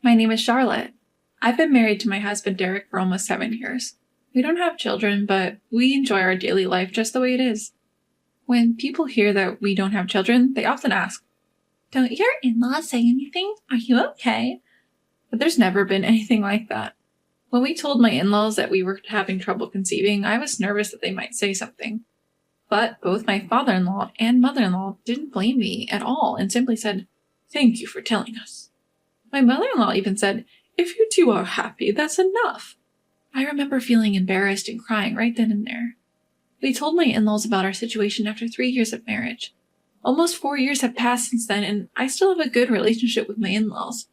My name is Charlotte. I've been married to my husband Derek for almost 7 years. We don't have children, but we enjoy our daily life just the way it is. When people hear that we don't have children, they often ask, "Don't your in-laws say anything? Are you okay?" But there's never been anything like that. When we told my in-laws that we were having trouble conceiving, I was nervous that they might say something. But both my father-in-law and mother-in-law didn't blame me at all and simply said, "Thank you for telling us." My mother-in-law even said, "If you two are happy, that's enough." I remember feeling embarrassed and crying right then and there. We told my in-laws about our situation after 3 years of marriage. Almost 4 years have passed since then, and I still have a good relationship with my in-laws.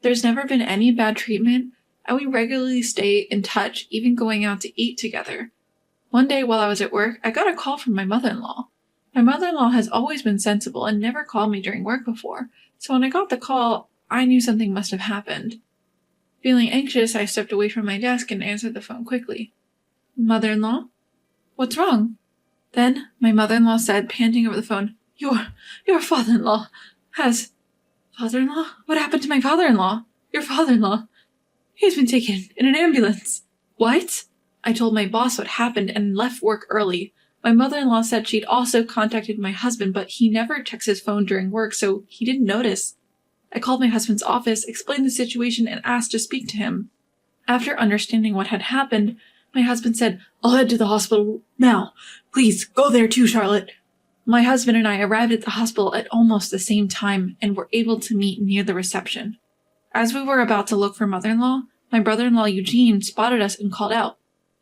There's never been any bad treatment, and we regularly stay in touch, even going out to eat together. One day while I was at work, I got a call from my mother-in-law. My mother-in-law has always been sensible and never called me during work before, so when I got the call, I knew something must have happened. Feeling anxious, I stepped away from my desk and answered the phone quickly. "Mother-in-law? What's wrong?" Then my mother-in-law said, panting over the phone, Your father-in-law has... Father-in-law? What happened to my father-in-law? Your father-in-law. He's been taken in an ambulance." What? I told my boss what happened and left work early. My mother-in-law said she'd also contacted my husband, but he never checks his phone during work, so he didn't notice. I called my husband's office, explained the situation, and asked to speak to him. After understanding what had happened, my husband said, "I'll head to the hospital now. Please, go there too, Charlotte." My husband and I arrived at the hospital at almost the same time and were able to meet near the reception. As we were about to look for mother-in-law, my brother-in-law Eugene spotted us and called out,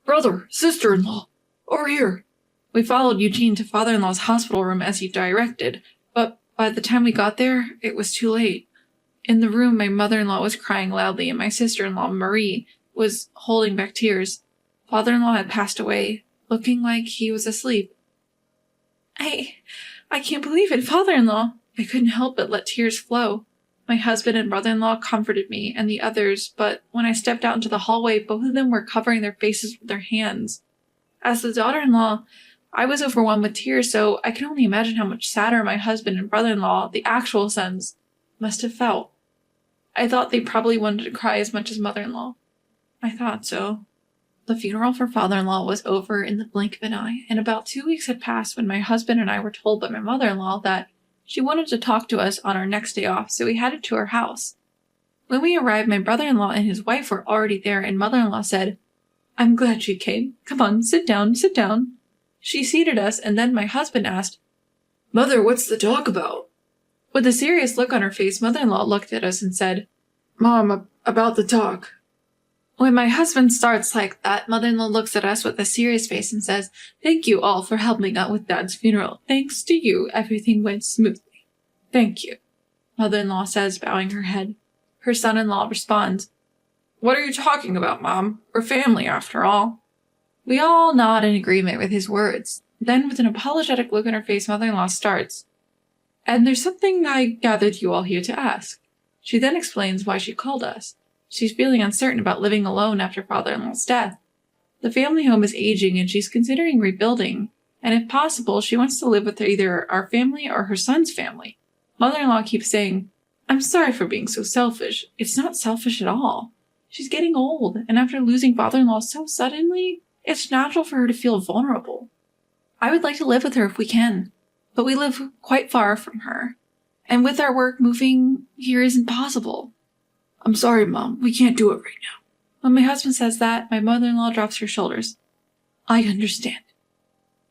"Brother, sister-in-law, over here." We followed Eugene to father-in-law's hospital room as he directed, but by the time we got there, it was too late. In the room, my mother-in-law was crying loudly, and my sister-in-law, Marie, was holding back tears. Father-in-law had passed away, looking like he was asleep. I can't believe it, father-in-law. I couldn't help but let tears flow. My husband and brother-in-law comforted me and the others, but when I stepped out into the hallway, both of them were covering their faces with their hands. As the daughter-in-law, I was overwhelmed with tears, so I can only imagine how much sadder my husband and brother-in-law, the actual sons, must have felt. I thought they probably wanted to cry as much as mother-in-law. I thought so. The funeral for father-in-law was over in the blink of an eye, and about 2 weeks had passed when my husband and I were told by my mother-in-law that she wanted to talk to us on our next day off, so we headed to her house. When we arrived, my brother-in-law and his wife were already there, and mother-in-law said, "I'm glad she came. Come on, sit down, sit down." She seated us, and then my husband asked, "Mother, what's the talk about?" With a serious look on her face, mother-in-law looked at us and said, "Mom, about the talk." When my husband starts like that, mother-in-law looks at us with a serious face and says, "Thank you all for helping out with Dad's funeral. Thanks to you, everything went smoothly. Thank you," mother-in-law says, bowing her head. Her son-in-law responds, "What are you talking about, Mom? We're family, after all." We all nod in agreement with his words. Then, with an apologetic look on her face, mother-in-law starts, "And there's something I gathered you all here to ask." She then explains why she called us. She's feeling uncertain about living alone after father-in-law's death. The family home is aging and she's considering rebuilding, and if possible, she wants to live with either our family or her son's family. Mother-in-law keeps saying, "I'm sorry for being so selfish." It's not selfish at all. She's getting old, and after losing father-in-law so suddenly, it's natural for her to feel vulnerable. I would like to live with her if we can, but we live quite far from her, and with our work, moving here isn't possible. "I'm sorry, Mom, we can't do it right now." When my husband says that, my mother-in-law drops her shoulders. "I understand."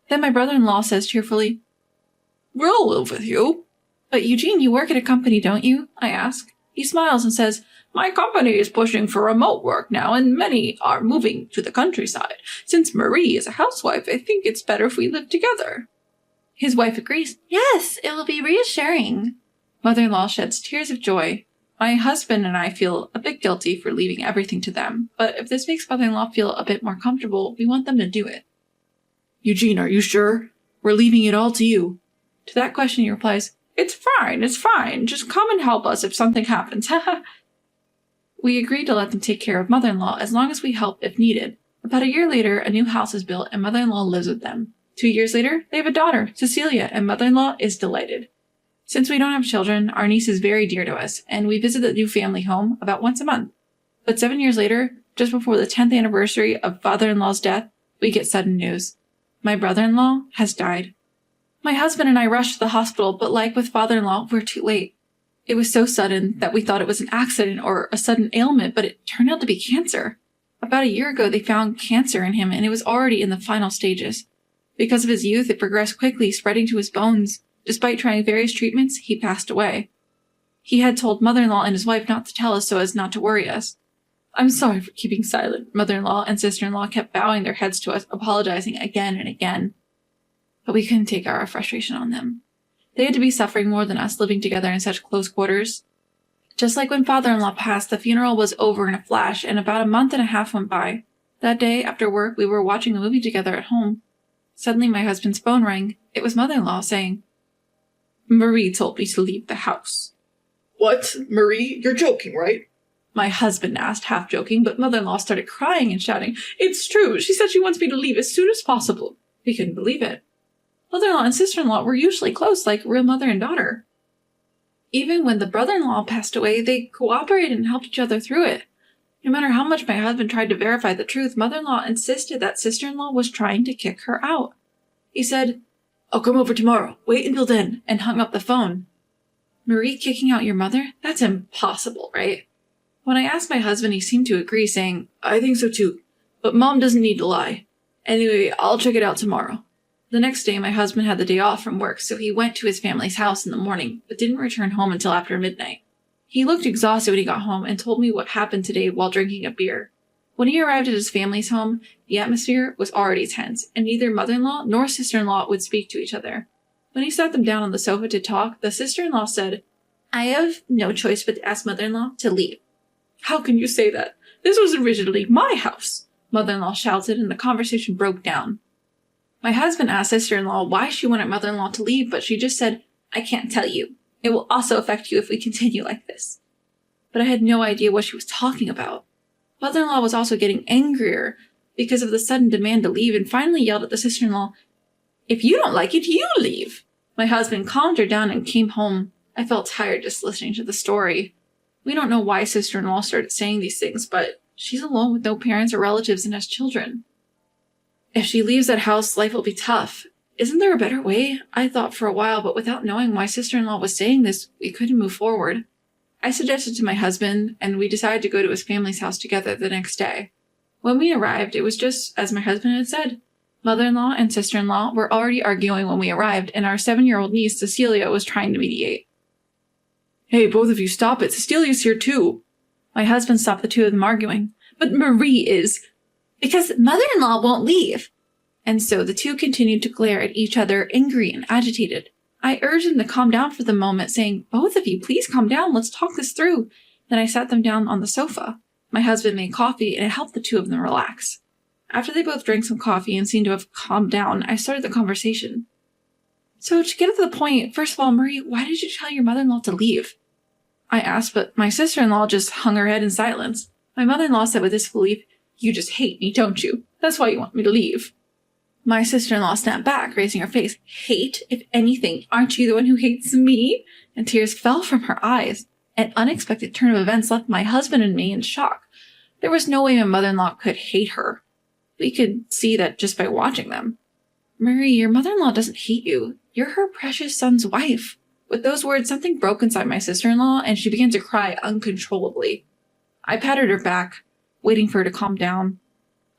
Then my brother-in-law says cheerfully, "We'll live with you." "But Eugene, you work at a company, don't you?" I ask. He smiles and says, "My company is pushing for remote work now, and many are moving to the countryside. Since Marie is a housewife, I think it's better if we live together." His wife agrees. "Yes, it will be reassuring." Mother-in-law sheds tears of joy. My husband and I feel a bit guilty for leaving everything to them, but if this makes mother-in-law feel a bit more comfortable, we want them to do it. "Eugene, are you sure? We're leaving it all to you." To that question he replies, it's fine. Just come and help us if something happens, haha." We agreed to let them take care of mother-in-law as long as we help if needed. About a year later, a new house is built and mother-in-law lives with them. 2 years later, they have a daughter, Cecilia, and mother-in-law is delighted. Since we don't have children, our niece is very dear to us, and we visit the new family home about once a month. But 7 years later, just before the 10th anniversary of father-in-law's death, we get sudden news. My brother-in-law has died. My husband and I rushed to the hospital, but like with father-in-law, we're too late. It was so sudden that we thought it was an accident or a sudden ailment, but it turned out to be cancer. About a year ago, they found cancer in him, and it was already in the final stages. Because of his youth, it progressed quickly, spreading to his bones. Despite trying various treatments, he passed away. He had told mother-in-law and his wife not to tell us so as not to worry us. I'm sorry for keeping silent. Mother-in-law and sister-in-law kept bowing their heads to us, apologizing again and again. But we couldn't take our frustration on them. They had to be suffering more than us living together in such close quarters. Just like when father-in-law passed, the funeral was over in a flash, and about a month and a half went by. That day, after work, we were watching a movie together at home. Suddenly, my husband's phone rang. It was mother-in-law saying, "Marie told me to leave the house." "What? Marie? You're joking, right?" My husband asked, half joking, but mother-in-law started crying and shouting, "It's true! She said she wants me to leave as soon as possible." We couldn't believe it. Mother-in-law and sister-in-law were usually close, like real mother and daughter. Even when the brother-in-law passed away, they cooperated and helped each other through it. No matter how much my husband tried to verify the truth, mother-in-law insisted that sister-in-law was trying to kick her out. He said, "I'll come over tomorrow. Wait until then," and hung up the phone. Marie kicking out your mother? That's impossible, right? When I asked my husband, he seemed to agree, saying, "I think so too, but Mom doesn't need to lie. Anyway, I'll check it out tomorrow." The next day, my husband had the day off from work, so he went to his family's house in the morning, but didn't return home until after midnight. He looked exhausted when he got home and told me what happened today while drinking a beer. When he arrived at his family's home, the atmosphere was already tense, and neither mother-in-law nor sister-in-law would speak to each other. When he sat them down on the sofa to talk, the sister-in-law said, "I have no choice but to ask mother-in-law to leave." "How can you say that? This was originally my house," mother-in-law shouted, and the conversation broke down. My husband asked sister-in-law why she wanted mother-in-law to leave, but she just said, "I can't tell you. It will also affect you if we continue like this." But I had no idea what she was talking about. Mother-in-law was also getting angrier because of the sudden demand to leave and finally yelled at the sister-in-law, "If you don't like it, you leave." My husband calmed her down and came home. I felt tired just listening to the story. We don't know why sister-in-law started saying these things, but she's alone with no parents or relatives and has children. If she leaves that house, life will be tough. Isn't there a better way? I thought for a while, but without knowing why sister-in-law was saying this, we couldn't move forward. I suggested to my husband, and we decided to go to his family's house together the next day. When we arrived, it was just as my husband had said. Mother-in-law and sister-in-law were already arguing when we arrived, and our 7-year-old niece, Cecilia, was trying to mediate. "Hey, both of you, stop it. Cecilia's here too." My husband stopped the two of them arguing. "But Marie is..." "Because mother-in-law won't leave." And so the two continued to glare at each other, angry and agitated. I urged them to calm down for the moment, saying, "Both of you, please calm down. Let's talk this through." Then I sat them down on the sofa. My husband made coffee, and it helped the two of them relax. After they both drank some coffee and seemed to have calmed down, I started the conversation. "So to get to the point, first of all, Marie, why did you tell your mother-in-law to leave?" I asked, but my sister-in-law just hung her head in silence. My mother-in-law said with disbelief, "You just hate me, don't you? That's why you want me to leave." My sister-in-law snapped back, raising her face. "Hate? If anything, aren't you the one who hates me?" And tears fell from her eyes. An unexpected turn of events left my husband and me in shock. There was no way my mother-in-law could hate her. We could see that just by watching them. "Marie, your mother-in-law doesn't hate you. You're her precious son's wife." With those words, something broke inside my sister-in-law, and she began to cry uncontrollably. I patted her back, waiting for her to calm down.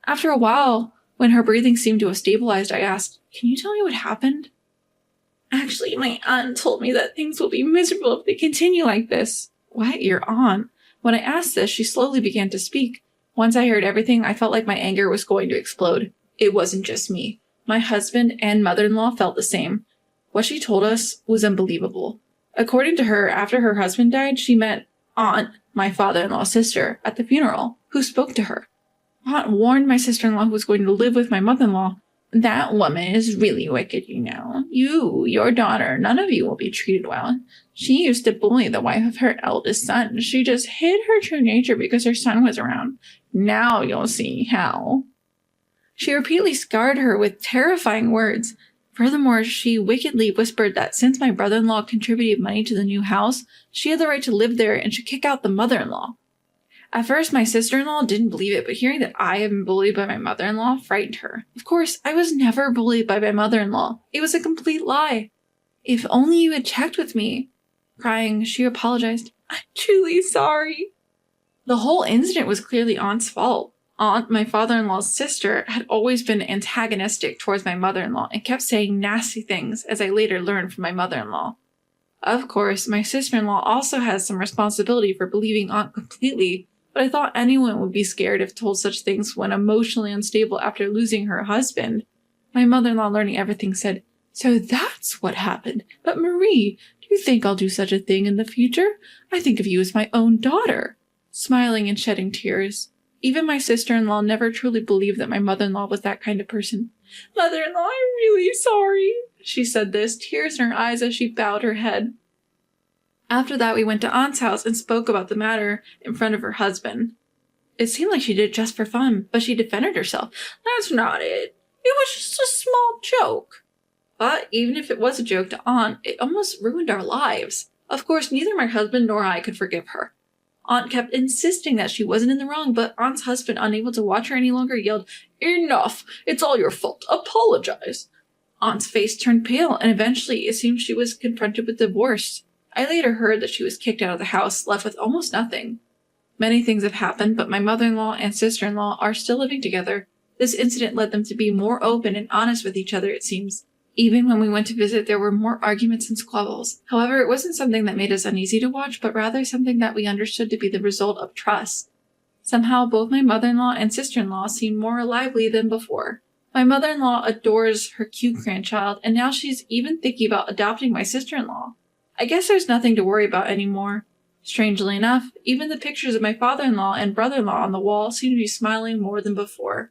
After a while, when her breathing seemed to have stabilized, I asked, "Can you tell me what happened?" "Actually, my aunt told me that things will be miserable if they continue like this." "What? Your aunt?" When I asked this, she slowly began to speak. Once I heard everything, I felt like my anger was going to explode. It wasn't just me. My husband and mother-in-law felt the same. What she told us was unbelievable. According to her, after her husband died, she met Aunt, my father-in-law's sister, at the funeral, who spoke to her. Aunt warned my sister-in-law who was going to live with my mother-in-law. "That woman is really wicked, you know. You, your daughter, none of you will be treated well. She used to bully the wife of her eldest son. She just hid her true nature because her son was around. Now you'll see how." She repeatedly scarred her with terrifying words. Furthermore, she wickedly whispered that since my brother-in-law contributed money to the new house, she had the right to live there and should kick out the mother-in-law. At first, my sister-in-law didn't believe it, but hearing that I had been bullied by my mother-in-law frightened her. Of course, I was never bullied by my mother-in-law. It was a complete lie. If only you had checked with me. Crying, she apologized. I'm truly sorry. The whole incident was clearly Aunt's fault. Aunt, my father-in-law's sister, had always been antagonistic towards my mother-in-law and kept saying nasty things, as I later learned from my mother-in-law. Of course, my sister-in-law also has some responsibility for believing Aunt completely, but I thought anyone would be scared if told such things when emotionally unstable after losing her husband. My mother-in-law, learning everything, said, "So that's what happened. But Marie, do you think I'll do such a thing in the future? I think of you as my own daughter." Smiling and shedding tears. Even my sister-in-law never truly believed that my mother-in-law was that kind of person. "Mother-in-law, I'm really sorry." She said this, tears in her eyes as she bowed her head. After that, we went to Aunt's house and spoke about the matter in front of her husband. It seemed like she did it just for fun, but she defended herself. "That's not it. It was just a small joke." But even if it was a joke to Aunt, it almost ruined our lives. Of course, neither my husband nor I could forgive her. Aunt kept insisting that she wasn't in the wrong, but Aunt's husband, unable to watch her any longer, yelled, "Enough! It's all your fault. Apologize." Aunt's face turned pale, and eventually it seemed she was confronted with divorce. I later heard that she was kicked out of the house, left with almost nothing. Many things have happened, but my mother-in-law and sister-in-law are still living together. This incident led them to be more open and honest with each other, it seems. Even when we went to visit, there were more arguments and squabbles. However, it wasn't something that made us uneasy to watch, but rather something that we understood to be the result of trust. Somehow, both my mother-in-law and sister-in-law seemed more lively than before. My mother-in-law adores her cute grandchild, and now she's even thinking about adopting my sister-in-law. I guess there's nothing to worry about anymore. Strangely enough, even the pictures of my father-in-law and brother-in-law on the wall seem to be smiling more than before.